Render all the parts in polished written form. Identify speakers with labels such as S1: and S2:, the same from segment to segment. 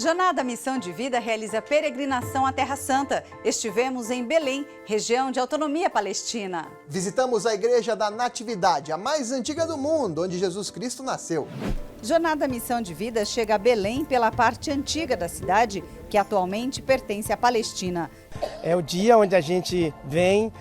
S1: Jornada Missão de Vida realiza peregrinação à Terra Santa. Estivemos em Belém, região de autonomia palestina.
S2: Visitamos a Igreja da Natividade, a mais antiga do mundo, onde Jesus Cristo nasceu.
S1: Jornada Missão de Vida chega a Belém pela parte antiga da cidade, que atualmente pertence à Palestina.
S3: É o dia onde a gente vem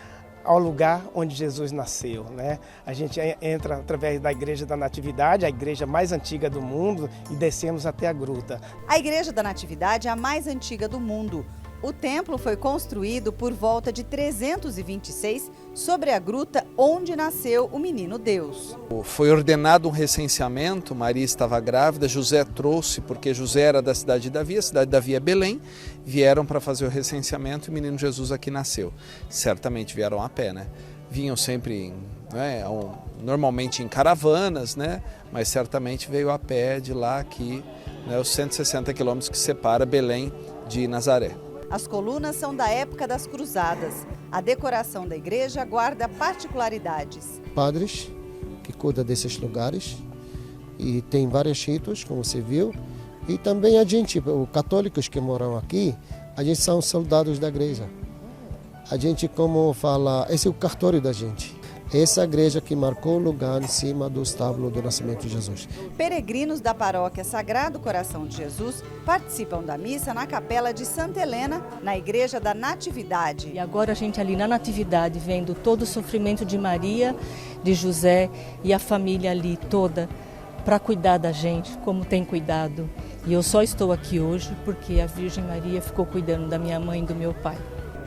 S3: ao lugar onde Jesus nasceu, né? A gente entra através da Igreja da Natividade, a igreja mais antiga do mundo, e descemos até a gruta.
S1: A Igreja da Natividade é a mais antiga do mundo. O templo foi construído por volta de 326 sobre a gruta onde nasceu o menino Deus.
S4: Foi ordenado um recenseamento, Maria estava grávida, José trouxe, porque José era da cidade de Davi, a cidade de Davi é Belém, vieram para fazer o recenseamento e o menino Jesus aqui nasceu. Certamente vieram a pé, né? Vinham sempre, né, normalmente em caravanas, né? Mas certamente veio a pé de lá aqui, né, os 160 quilômetros que separa Belém de Nazaré.
S1: As colunas são da época das cruzadas. A decoração da igreja guarda particularidades.
S5: Padres que cuidam desses lugares e tem vários ritos, como você viu. E também a gente, os católicos que moram aqui, a gente são soldados da igreja. A gente, como fala, esse é o cartório da gente. Essa igreja que marcou o lugar em cima do estábulo do nascimento de Jesus.
S1: Peregrinos da paróquia Sagrado Coração de Jesus participam da missa na capela de Santa Helena, na Igreja da Natividade.
S6: E agora a gente ali na Natividade, vendo todo o sofrimento de Maria, de José e a família ali toda, para cuidar da gente, como tem cuidado. E eu só estou aqui hoje porque a Virgem Maria ficou cuidando da minha mãe e do meu pai.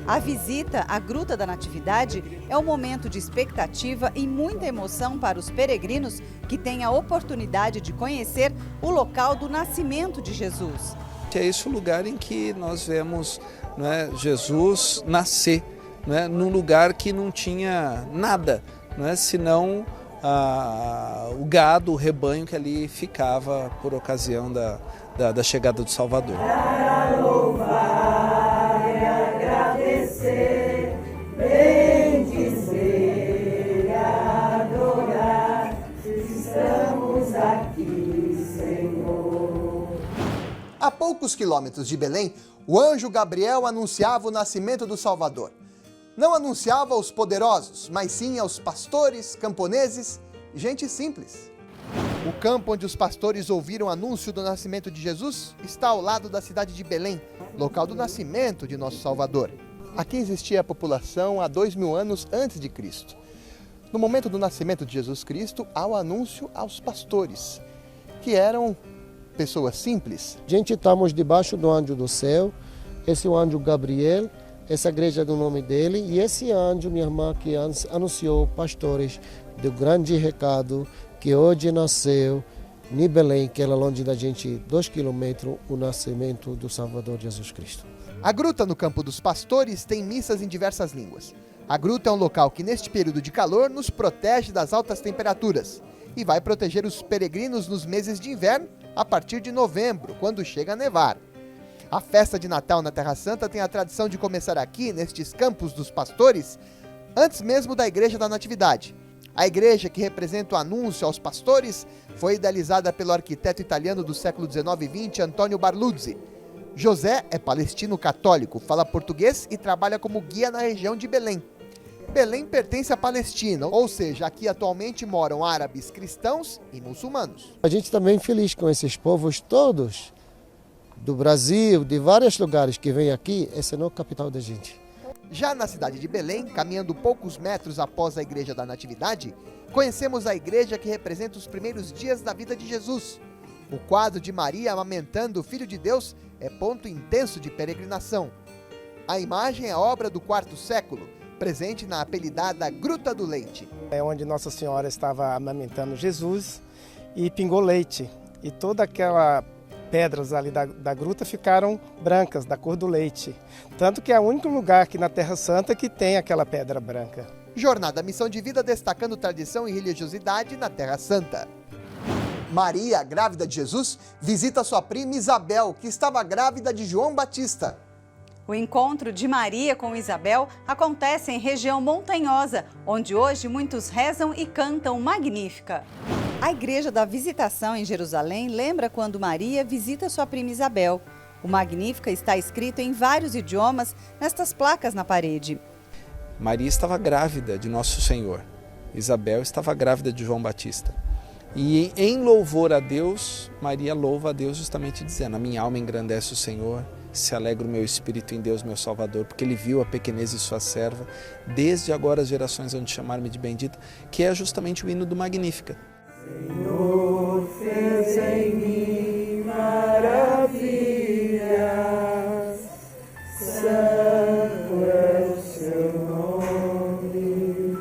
S1: A visita à Gruta da Natividade é um momento de expectativa e muita emoção para os peregrinos que têm a oportunidade de conhecer o local do nascimento de Jesus.
S4: É esse o lugar em que nós vemos, né, Jesus nascer, né, num lugar que não tinha nada, né, senão o gado, o rebanho que ali ficava por ocasião da chegada do Salvador.
S7: Bendizer, adorar, estamos aqui, Senhor.
S2: A poucos quilômetros de Belém, o anjo Gabriel anunciava o nascimento do Salvador. Não anunciava aos poderosos, mas sim aos pastores, camponeses, gente simples. O campo onde os pastores ouviram o anúncio do nascimento de Jesus está ao lado da cidade de Belém, local do nascimento de nosso Salvador. Aqui existia a população há 2000 anos antes de Cristo. No momento do nascimento de Jesus Cristo, há o anúncio aos pastores, que eram pessoas simples.
S5: A gente estamos debaixo do anjo do céu, esse é o anjo Gabriel, essa igreja é do nome dele, e esse anjo, minha irmã, que anunciou pastores do grande recado, que hoje nasceu em Belém, que era longe da gente 2 quilômetros, o nascimento do Salvador Jesus Cristo.
S2: A gruta no Campo dos Pastores tem missas em diversas línguas. A gruta é um local que neste período de calor nos protege das altas temperaturas e vai proteger os peregrinos nos meses de inverno a partir de novembro, quando chega a nevar. A festa de Natal na Terra Santa tem a tradição de começar aqui, nestes Campos dos Pastores, antes mesmo da Igreja da Natividade. A igreja que representa o anúncio aos pastores foi idealizada pelo arquiteto italiano do século XIX e XX, Antonio Barluzzi. José é palestino católico, fala português e trabalha como guia na região de Belém. Belém pertence à Palestina, ou seja, aqui atualmente moram árabes, cristãos e muçulmanos.
S5: A gente também é feliz com esses povos todos, do Brasil, de vários lugares que vêm aqui, essa não é a capital da gente.
S2: Já na cidade de Belém, caminhando poucos metros após a Igreja da Natividade, conhecemos a igreja que representa os primeiros dias da vida de Jesus. O quadro de Maria amamentando o Filho de Deus é ponto intenso de peregrinação. A imagem é obra do IV século, presente na apelidada Gruta do Leite.
S3: É onde Nossa Senhora estava amamentando Jesus e pingou leite. E toda aquela pedras ali da gruta ficaram brancas, da cor do leite. Tanto que é o único lugar aqui na Terra Santa que tem aquela pedra branca.
S2: Jornada Missão de Vida destacando tradição e religiosidade na Terra Santa. Maria, grávida de Jesus, visita sua prima Isabel, que estava grávida de João Batista.
S1: O encontro de Maria com Isabel acontece em região montanhosa, onde hoje muitos rezam e cantam Magnífica. A Igreja da Visitação em Jerusalém lembra quando Maria visita sua prima Isabel. O Magnífica está escrito em vários idiomas nestas placas na parede.
S4: Maria estava grávida de Nosso Senhor. Isabel estava grávida de João Batista. E em louvor a Deus, Maria louva a Deus justamente dizendo: a minha alma engrandece o Senhor, se alegra o meu espírito em Deus, meu Salvador, porque Ele viu a pequenez de sua serva, desde agora as gerações vão te chamar-me de bendita, que é justamente o hino do Magnífica.
S7: Senhor fez em mim maravilhas, santo é o seu nome.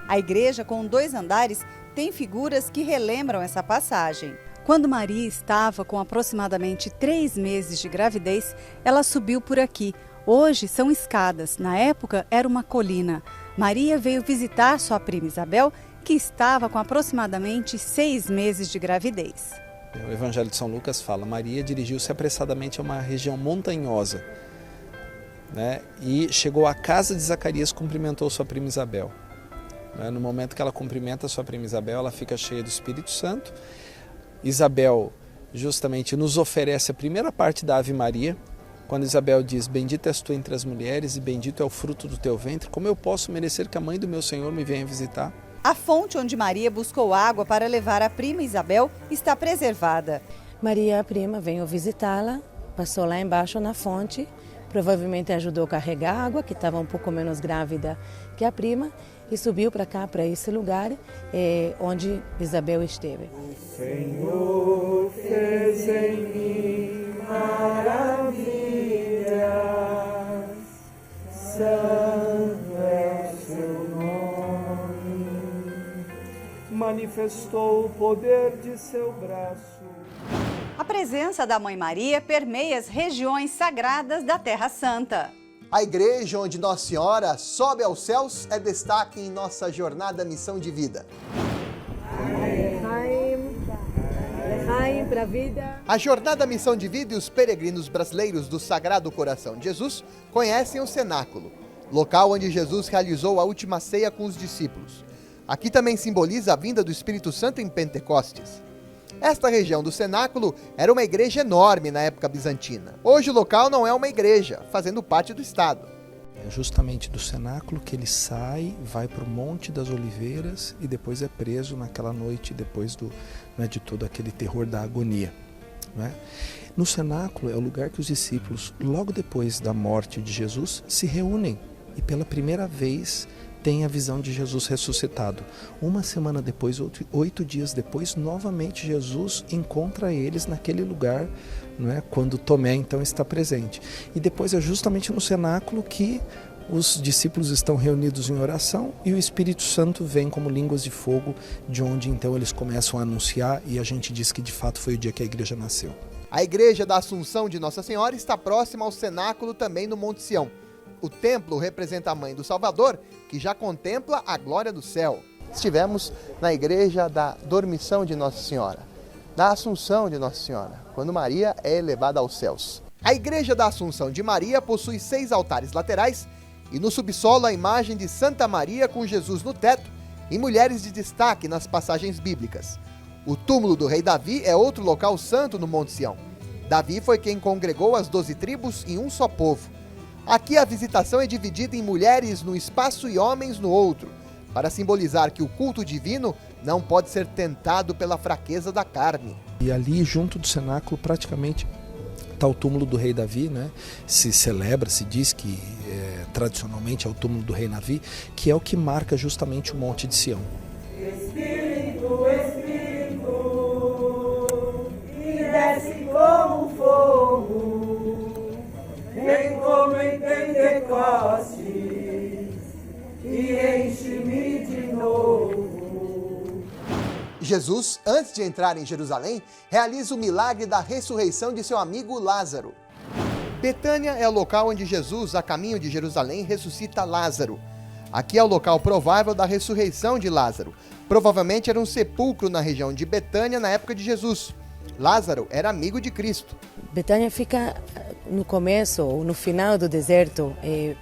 S1: A igreja, com 2 andares, tem figuras que relembram essa passagem. Quando Maria estava com aproximadamente 3 meses de gravidez, ela subiu por aqui. Hoje são escadas, na época era uma colina. Maria veio visitar sua prima Isabel, que estava com aproximadamente 6 meses de gravidez.
S4: O Evangelho de São Lucas fala: Maria dirigiu-se apressadamente a uma região montanhosa, né? E chegou à casa de Zacarias, cumprimentou sua prima Isabel. No momento que ela cumprimenta sua prima Isabel, ela fica cheia do Espírito Santo. Isabel justamente nos oferece a primeira parte da Ave Maria, quando Isabel diz: bendita és tu entre as mulheres e bendito é o fruto do teu ventre, como eu posso merecer que a mãe do meu Senhor me venha visitar?
S1: A fonte onde Maria buscou água para levar a prima Isabel está preservada.
S8: Maria, a prima, veio visitá-la, passou lá embaixo na fonte, provavelmente ajudou a carregar a água, que estava um pouco menos grávida que a prima, e subiu para cá, para esse lugar onde Isabel esteve.
S7: O Senhor fez em mim maravilhas, santo é o seu nome. Manifestou o poder de seu braço.
S1: A presença da Mãe Maria permeia as regiões sagradas da Terra Santa.
S2: A igreja onde Nossa Senhora sobe aos céus é destaque em nossa jornada Missão de Vida. A jornada Missão de Vida e os peregrinos brasileiros do Sagrado Coração de Jesus conhecem o cenáculo, local onde Jesus realizou a última ceia com os discípulos. Aqui também simboliza a vinda do Espírito Santo em Pentecostes. Esta região do cenáculo era uma igreja enorme na época bizantina. Hoje o local não é uma igreja, fazendo parte do Estado.
S4: É justamente do cenáculo que ele sai, vai para o Monte das Oliveiras e depois é preso naquela noite, depois de todo aquele terror da agonia. Né? No cenáculo é o lugar que os discípulos, logo depois da morte de Jesus, se reúnem e pela primeira vez tem a visão de Jesus ressuscitado. Uma semana depois, 8 dias depois, novamente Jesus encontra eles naquele lugar, não é? Quando Tomé então está presente. E depois é justamente no cenáculo que os discípulos estão reunidos em oração e o Espírito Santo vem como línguas de fogo, de onde então eles começam a anunciar, e a gente diz que de fato foi o dia que a igreja nasceu.
S2: A igreja da Assunção de Nossa Senhora está próxima ao cenáculo também no Monte Sião. O templo representa a Mãe do Salvador, que já contempla a glória do céu. Estivemos na igreja da Dormição de Nossa Senhora, da Assunção de Nossa Senhora, quando Maria é elevada aos céus. A igreja da Assunção de Maria possui 6 altares laterais e no subsolo a imagem de Santa Maria com Jesus no teto e mulheres de destaque nas passagens bíblicas. O túmulo do rei Davi é outro local santo no Monte Sião. Davi foi quem congregou as 12 tribos em um só povo. Aqui a visitação é dividida em mulheres num espaço e homens no outro, para simbolizar que o culto divino não pode ser tentado pela fraqueza da carne.
S4: E ali, junto do cenáculo, praticamente está o túmulo do rei Davi, né? Se celebra, se diz que tradicionalmente é o túmulo do rei Davi, que é o que marca justamente o Monte de Sião.
S7: Espírito, Espírito, que desce como fogo, vem como em Pentecostes e enche-me de novo.
S2: Jesus, antes de entrar em Jerusalém, realiza o milagre da ressurreição de seu amigo Lázaro. Betânia é o local onde Jesus, a caminho de Jerusalém, ressuscita Lázaro. Aqui é o local provável da ressurreição de Lázaro. Provavelmente era um sepulcro na região de Betânia na época de Jesus. Lázaro era amigo de Cristo.
S8: Betânia fica no começo ou no final do deserto,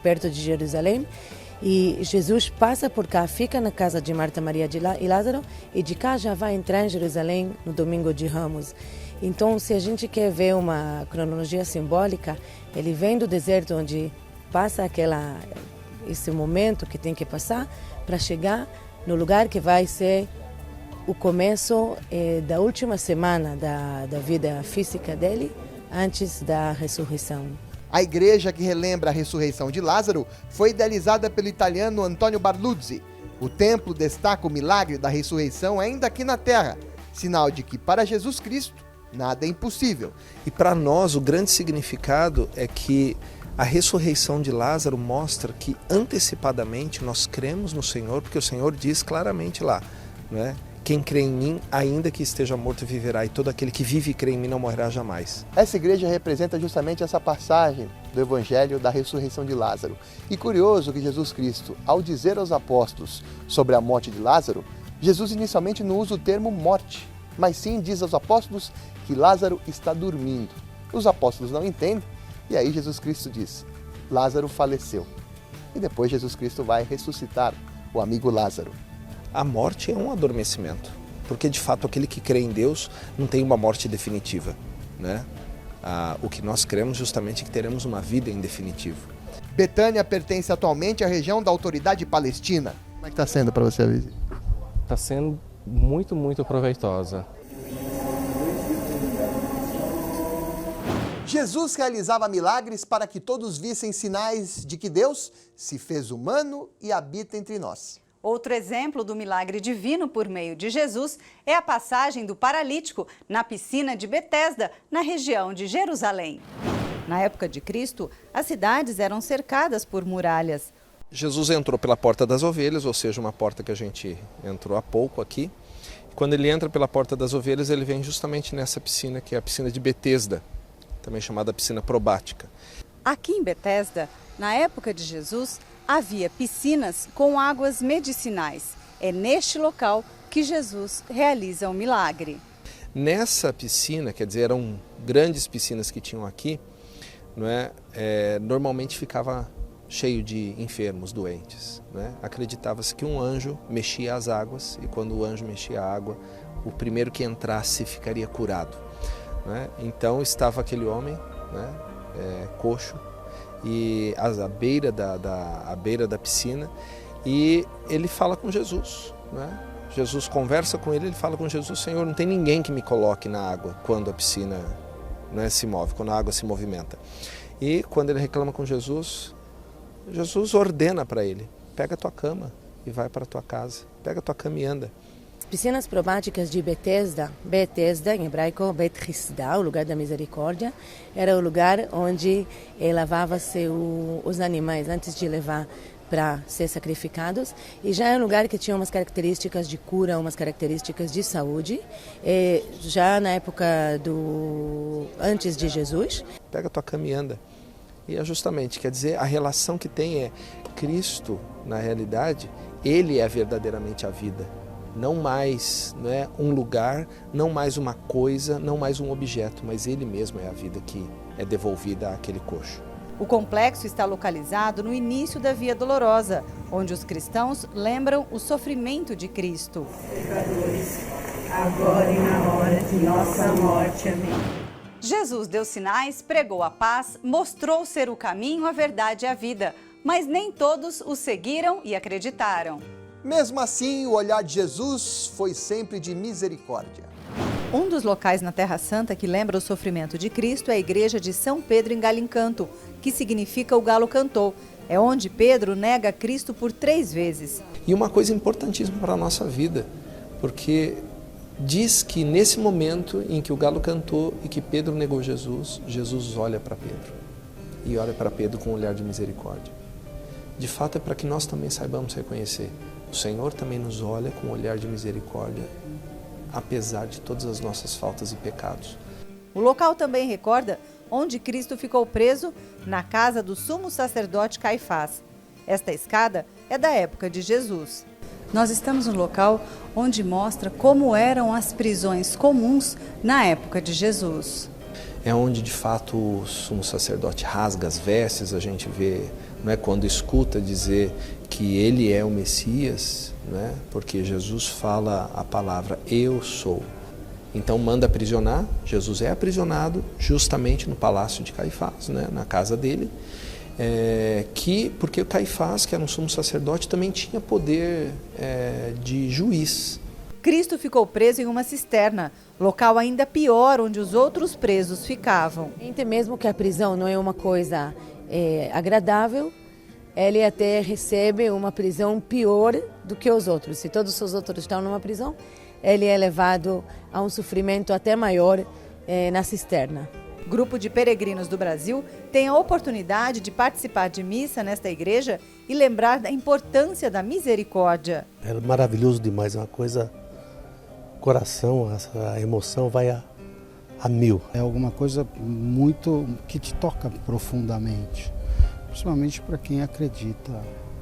S8: perto de Jerusalém, e Jesus passa por cá, fica na casa de Marta, Maria e Lázaro, e de cá já vai entrar em Jerusalém no domingo de Ramos. Então, se a gente quer ver uma cronologia simbólica, ele vem do deserto onde passa esse momento que tem que passar para chegar no lugar que vai ser o começo da última semana da vida física dele, antes da ressurreição.
S2: A igreja que relembra a ressurreição de Lázaro foi idealizada pelo italiano Antonio Barluzzi. O templo destaca o milagre da ressurreição ainda aqui na Terra, sinal de que para Jesus Cristo nada é impossível.
S4: E para nós o grande significado é que a ressurreição de Lázaro mostra que antecipadamente nós cremos no Senhor, porque o Senhor diz claramente lá, né? Quem crê em mim, ainda que esteja morto, viverá, e todo aquele que vive e crê em mim não morrerá jamais.
S2: Essa igreja representa justamente essa passagem do Evangelho da ressurreição de Lázaro. E curioso que Jesus Cristo, ao dizer aos apóstolos sobre a morte de Lázaro, Jesus inicialmente não usa o termo morte, mas sim diz aos apóstolos que Lázaro está dormindo. Os apóstolos não entendem, e aí Jesus Cristo diz, Lázaro faleceu. E depois Jesus Cristo vai ressuscitar o amigo Lázaro.
S4: A morte é um adormecimento, porque de fato aquele que crê em Deus não tem uma morte definitiva, né? O que nós cremos justamente é que teremos uma vida em definitivo.
S2: Betânia pertence atualmente à região da Autoridade Palestina. Como é que está sendo para você a visita?
S9: Está sendo muito, muito proveitosa.
S2: Jesus realizava milagres para que todos vissem sinais de que Deus se fez humano e habita entre nós.
S1: Outro exemplo do milagre divino por meio de Jesus é a passagem do paralítico na piscina de Betesda, na região de Jerusalém. Na época de Cristo, as cidades eram cercadas por muralhas.
S4: Jesus entrou pela porta das ovelhas, ou seja, uma porta que a gente entrou há pouco aqui. Quando ele entra pela porta das ovelhas, ele vem justamente nessa piscina, que é a piscina de Betesda, também chamada piscina probática.
S1: Aqui em Betesda, na época de Jesus, havia piscinas com águas medicinais. É neste local que Jesus realiza o milagre.
S4: Nessa piscina, quer dizer, eram grandes piscinas que tinham aqui, não é? Normalmente ficava cheio de enfermos, doentes, né? Acreditava-se que um anjo mexia as águas e quando o anjo mexia a água, o primeiro que entrasse ficaria curado, né? Então estava aquele homem, né? Coxo, e à beira da piscina, e ele fala com Jesus, né? Jesus conversa com ele, ele fala com Jesus, Senhor, não tem ninguém que me coloque na água quando a piscina, né, se move, quando a água se movimenta. E quando ele reclama com Jesus, Jesus ordena para ele, pega a tua cama e vai para a tua casa, pega a tua cama e anda.
S8: Piscinas probáticas de Betesda, Betesda em hebraico, Bet Hesda, o lugar da misericórdia, era o lugar onde lavava-se os animais antes de levar para ser sacrificados, e já é um lugar que tinha umas características de cura, umas características de saúde, já na época antes de Jesus.
S4: Pega a tua cama e anda. E é justamente, quer dizer, a relação que tem é Cristo, na realidade, Ele é verdadeiramente a vida. Não mais, né, um lugar, não mais uma coisa, não mais um objeto, mas Ele mesmo é a vida que é devolvida àquele coxo.
S1: O complexo está localizado no início da Via Dolorosa, onde os cristãos lembram o sofrimento de Cristo.
S7: Pecadores, agora e na hora de nossa morte. Amém.
S1: Jesus deu sinais, pregou a paz, mostrou ser o caminho, a verdade e a vida, mas nem todos o seguiram e acreditaram.
S2: Mesmo assim, o olhar de Jesus foi sempre de misericórdia.
S1: Um dos locais na Terra Santa que lembra o sofrimento de Cristo é a igreja de São Pedro em Galincanto, que significa o galo cantou. É onde Pedro nega Cristo por 3 vezes.
S4: E uma coisa importantíssima para a nossa vida, porque diz que nesse momento em que o galo cantou e que Pedro negou Jesus, Jesus olha para Pedro. E olha para Pedro com um olhar de misericórdia. De fato é para que nós também saibamos reconhecer. O Senhor também nos olha com um olhar de misericórdia, apesar de todas as nossas faltas e pecados.
S1: O local também recorda onde Cristo ficou preso, na casa do sumo sacerdote Caifás. Esta escada é da época de Jesus. Nós estamos no local onde mostra como eram as prisões comuns na época de Jesus.
S4: É onde de fato o sumo sacerdote rasga as vestes, a gente vê, não é, quando escuta dizer que ele é o Messias, né? Porque Jesus fala a palavra eu sou. Então manda aprisionar, Jesus é aprisionado justamente no palácio de Caifás, né, na casa dele, porque o Caifás, que era um sumo sacerdote, também tinha poder de juiz.
S1: Cristo ficou preso em uma cisterna, local ainda pior onde os outros presos ficavam.
S8: Mesmo que a prisão não é uma coisa agradável, ele até recebe uma prisão pior do que os outros. Se todos os outros estão numa prisão, ele é levado a um sofrimento até maior na cisterna.
S1: Grupo de peregrinos do Brasil tem a oportunidade de participar de missa nesta igreja e lembrar da importância da misericórdia.
S10: É maravilhoso demais, é uma coisa, coração, a emoção vai a mil.
S11: É alguma coisa muito que te toca profundamente, principalmente para quem acredita.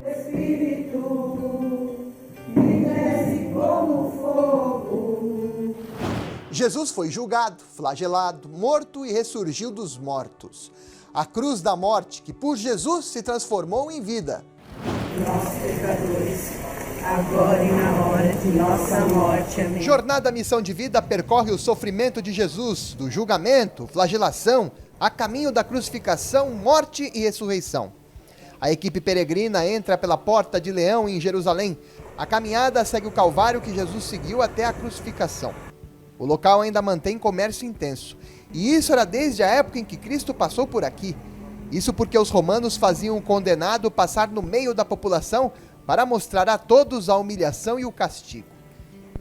S7: Espírito, me desce como fogo.
S2: Jesus foi julgado, flagelado, morto e ressurgiu dos mortos. A cruz da morte, que por Jesus se transformou em vida.
S7: Nós, pecadores, agora e na hora de nossa morte. Amém.
S2: Jornada Missão de Vida percorre o sofrimento de Jesus, do julgamento, flagelação, a caminho da crucificação, morte e ressurreição. A equipe peregrina entra pela Porta de Leão em Jerusalém. A caminhada segue o Calvário que Jesus seguiu até a crucificação. O local ainda mantém comércio intenso. E isso era desde a época em que Cristo passou por aqui. Isso porque os romanos faziam o condenado passar no meio da população para mostrar a todos a humilhação e o castigo.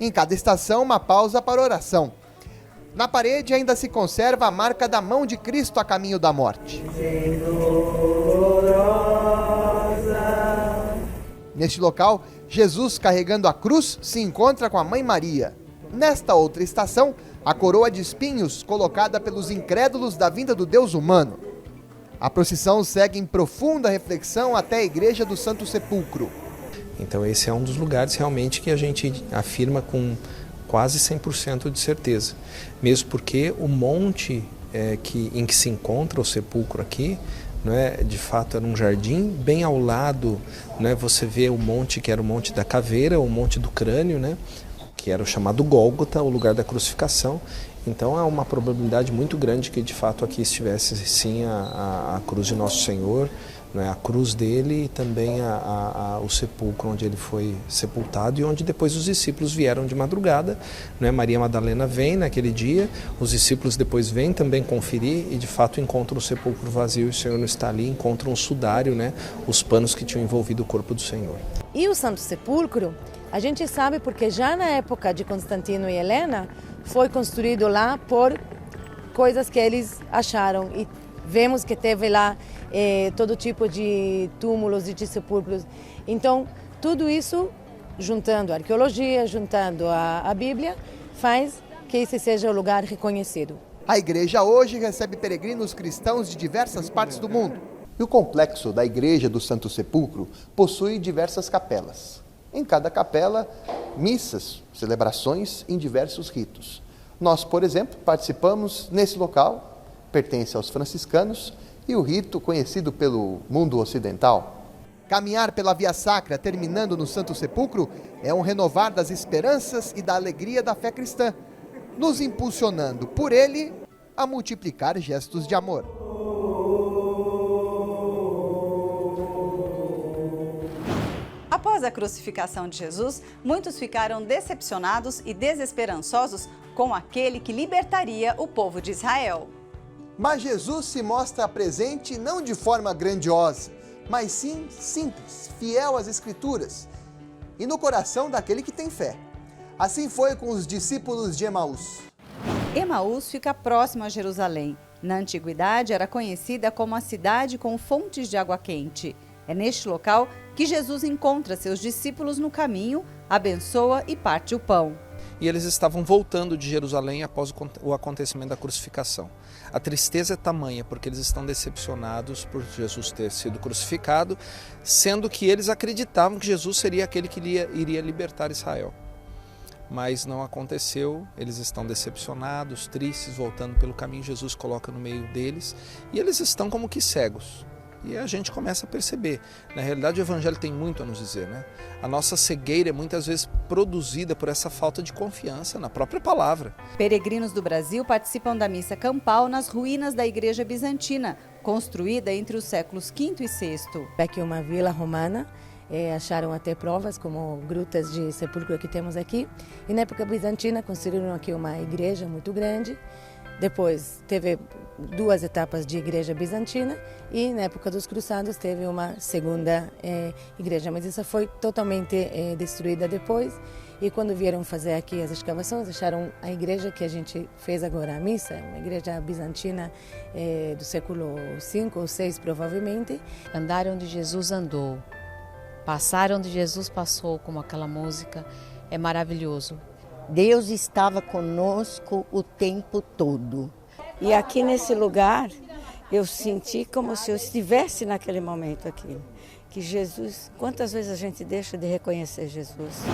S2: Em cada estação, uma pausa para oração. Na parede ainda se conserva a marca da mão de Cristo a caminho da morte. Neste local, Jesus, carregando a cruz, se encontra com a Mãe Maria. Nesta outra estação, a coroa de espinhos colocada pelos incrédulos da vinda do Deus humano. A procissão segue em profunda reflexão até a Igreja do Santo Sepulcro.
S4: Então esse é um dos lugares realmente que a gente afirma com quase 100% de certeza. Mesmo porque o monte em que se encontra o sepulcro aqui, de fato era um jardim, bem ao lado você vê o monte que era o Monte da Caveira, o Monte do Crânio, que era o chamado Gólgota, o lugar da crucificação. Então há uma probabilidade muito grande que de fato aqui estivesse sim a cruz de Nosso Senhor, a cruz dele e também o sepulcro onde ele foi sepultado e onde depois os discípulos vieram de madrugada. Maria Madalena vem naquele dia, os discípulos depois vêm também conferir e de fato encontram o sepulcro vazio e o Senhor não está ali, encontram o sudário, os panos que tinham envolvido o corpo do Senhor.
S8: E o Santo Sepulcro, a gente sabe porque já na época de Constantino e Helena foi construído lá por coisas que eles acharam e vemos que teve lá todo tipo de túmulos e de sepulcros. Então, tudo isso, juntando a arqueologia, juntando a Bíblia, faz que esse seja o lugar reconhecido.
S2: A igreja hoje recebe peregrinos cristãos de diversas partes do mundo. E o complexo da Igreja do Santo Sepulcro possui diversas capelas. Em cada capela, missas, celebrações em diversos ritos. Nós, por exemplo, participamos nesse local, pertence aos franciscanos, e o rito conhecido pelo mundo ocidental. Caminhar pela Via Sacra, terminando no Santo Sepulcro, é um renovar das esperanças e da alegria da fé cristã, nos impulsionando por ele a multiplicar gestos de amor.
S1: Após a crucificação de Jesus, muitos ficaram decepcionados e desesperançosos com aquele que libertaria o povo de Israel.
S2: Mas Jesus se mostra presente não de forma grandiosa, mas sim simples, fiel às Escrituras e no coração daquele que tem fé. Assim foi com os discípulos de Emaús.
S1: Emaús fica próximo a Jerusalém. Na antiguidade era conhecida como a cidade com fontes de água quente. É neste local que Jesus encontra seus discípulos no caminho, abençoa e parte o pão.
S4: E eles estavam voltando de Jerusalém após o acontecimento da crucificação. A tristeza é tamanha porque eles estão decepcionados por Jesus ter sido crucificado, sendo que eles acreditavam que Jesus seria aquele que iria libertar Israel. Mas não aconteceu, eles estão decepcionados, tristes, voltando pelo caminho. Jesus coloca no meio deles e eles estão como que cegos. E a gente começa a perceber. Na realidade, o Evangelho tem muito a nos dizer, né? A nossa cegueira é muitas vezes produzida por essa falta de confiança na própria palavra.
S1: Peregrinos do Brasil participam da missa campal nas ruínas da Igreja Bizantina, construída entre os séculos V e VI.
S8: Aqui uma vila romana, acharam até provas como grutas de sepulcro que temos aqui. E na época bizantina construíram aqui uma igreja muito grande. Depois teve 2 etapas de igreja bizantina e na época dos cruzados teve uma segunda igreja, mas essa foi totalmente destruída depois. E quando vieram fazer aqui as escavações, acharam a igreja que a gente fez agora a missa, uma igreja bizantina do século V ou VI provavelmente.
S12: Andar onde Jesus andou, passar onde Jesus passou, como aquela música, é maravilhoso.
S13: Deus estava conosco o tempo todo.
S14: E aqui nesse lugar, eu senti como se eu estivesse naquele momento aqui. Que Jesus, quantas vezes a gente deixa de reconhecer Jesus?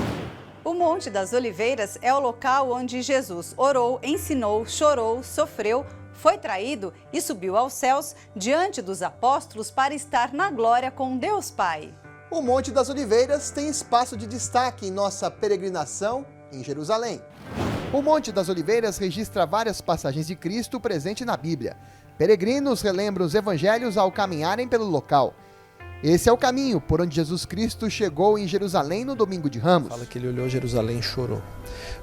S1: O Monte das Oliveiras é o local onde Jesus orou, ensinou, chorou, sofreu, foi traído e subiu aos céus diante dos apóstolos para estar na glória com Deus Pai.
S2: O Monte das Oliveiras tem espaço de destaque em nossa peregrinação em Jerusalém. O Monte das Oliveiras registra várias passagens de Cristo presente na Bíblia. Peregrinos relembram os evangelhos ao caminharem pelo local. Esse é o caminho por onde Jesus Cristo chegou em Jerusalém no domingo de Ramos.
S4: Fala que ele olhou Jerusalém e chorou.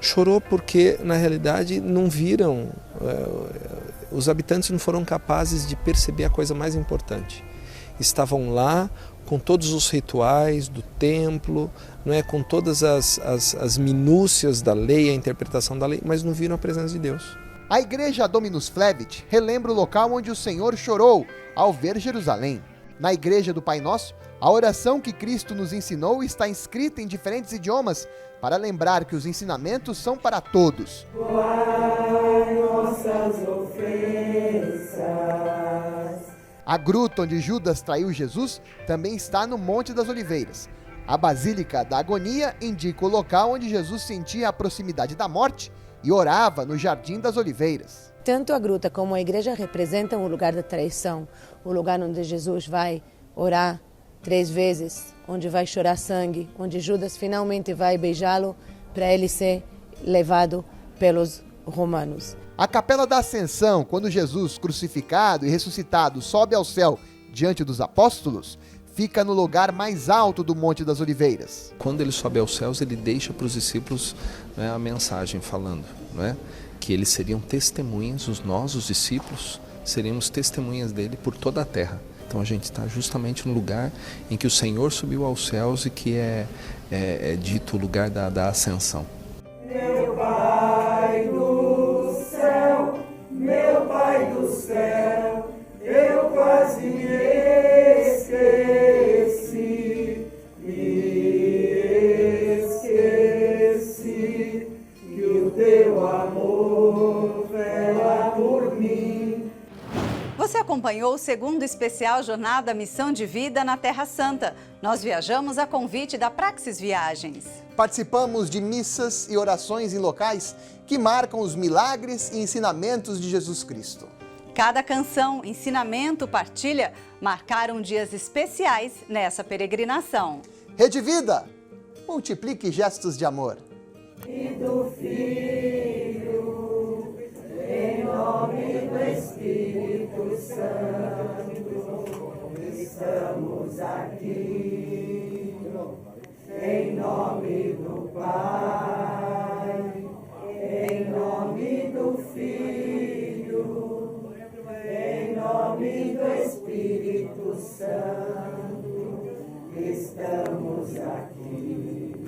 S4: Chorou porque, na realidade, não viram, os habitantes não foram capazes de perceber a coisa mais importante. Estavam lá com todos os rituais do templo, não é, com todas as minúcias da lei, a interpretação da lei, mas não viram a presença de Deus.
S2: A igreja Dominus Flevit relembra o local onde o Senhor chorou ao ver Jerusalém. Na igreja do Pai Nosso, a oração que Cristo nos ensinou está escrita em diferentes idiomas para lembrar que os ensinamentos são para todos.
S7: Guai nossas ofensas.
S2: A gruta onde Judas traiu Jesus também está no Monte das Oliveiras. A Basílica da Agonia indica o local onde Jesus sentia a proximidade da morte e orava no Jardim das Oliveiras.
S8: Tanto a gruta como a igreja representam o lugar da traição, o lugar onde Jesus vai orar 3 vezes, onde vai chorar sangue, onde Judas finalmente vai beijá-lo para ele ser levado pelos romanos.
S2: A Capela da Ascensão, quando Jesus, crucificado e ressuscitado, sobe ao céu diante dos apóstolos, fica no lugar mais alto do Monte das Oliveiras.
S4: Quando ele sobe aos céus, ele deixa para os discípulos, a mensagem falando, que eles seriam testemunhas, nós, os discípulos, seríamos testemunhas dele por toda a terra. Então a gente está justamente no lugar em que o Senhor subiu aos céus e que é dito o lugar da ascensão.
S7: Meu Pai do céu, meu Pai do céu, eu quase me esqueci que o teu amor vela por mim.
S1: Você acompanhou o segundo especial Jornada Missão de Vida na Terra Santa. Nós viajamos a convite da Praxis Viagens.
S2: Participamos de missas e orações em locais que marcam os milagres e ensinamentos de Jesus Cristo.
S1: Cada canção, ensinamento, partilha marcaram dias especiais nessa peregrinação.
S2: Rede Vida, multiplique gestos de amor.
S7: E do Filho, em nome do Espírito Santo, estamos aqui. Em nome do Pai, em nome do Filho, em nome do Espírito Santo, estamos aqui.